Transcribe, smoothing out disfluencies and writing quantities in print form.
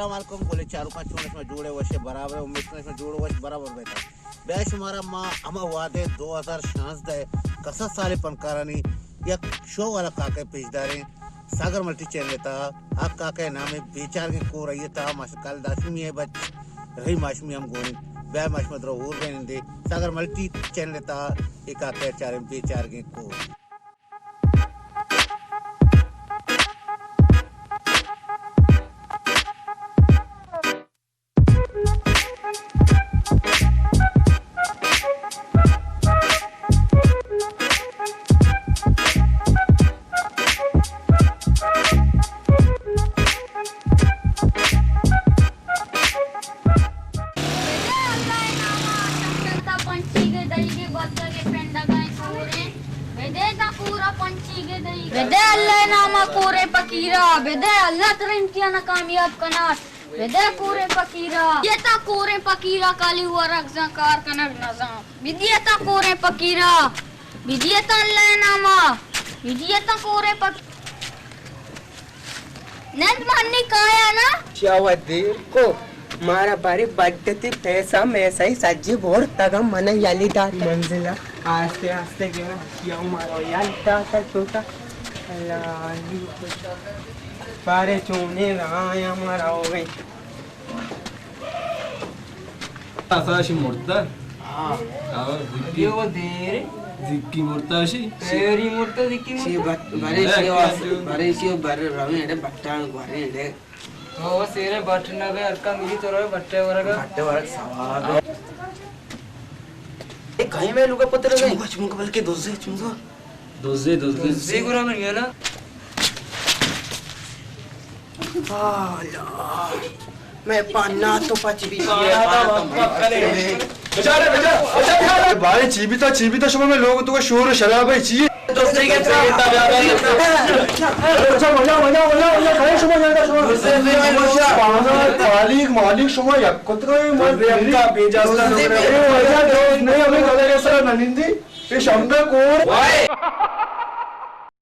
अस्सलाम वालेकुम बोले चारों पांच चूने में जोड़े वशे बराबर उम्मीद में जोड़ो वश बराबर बेटा बेशुमारा माँ अमा वादे 2016 कसा साले पंकारानी या शो वाला काके पेशदारे सागर मल्टी चैनल था आप काके नामे बेचार के को रही था माशकल दाशमी है बच रही माशमी हम गोनी बे माशमत रो और बेनदे सागर मल्टी चैनल था एक काके चार बेचार के को बेदे अल्लाह नामा कोरे पकीरा बेदे अल्लाह तेरा इम्तिहान कामयाब करना बेदे कोरे पकीरा ये ता कोरे पकीरा काली हुआ रखजा कार कनक नजा विदियता कोरे पकीरा विदियता अल्लाह नामा विदियता कोरे पक नंद माननी काया ना देर को मारा बारी बड्डती पैसा मैसा ही सज्जी बोर तगम मन याली दात मंजिला आस्ते आस्ते के क्या मारो याली दात छोटा पारे चूने राया मारा हो गई आसाशी मोडता हाँ जिक्की वो देर जिक्की मोडताशी तेरी मोडता जिक्की बारे रवि एडे बट्टान बारे एडे ओ सेरे बटना बे अरका मिली तो रे बट्टे वरग सवाब ए कहीं में लुका पत्र गई चुमुक बल्कि दोसे चुमुक दोजे गुरा में गया ना मैं पन्ना तो पच भी भाई चीबीता समय में लोग तो शोर शराब है चाहिए मालिक समय नहीं हमें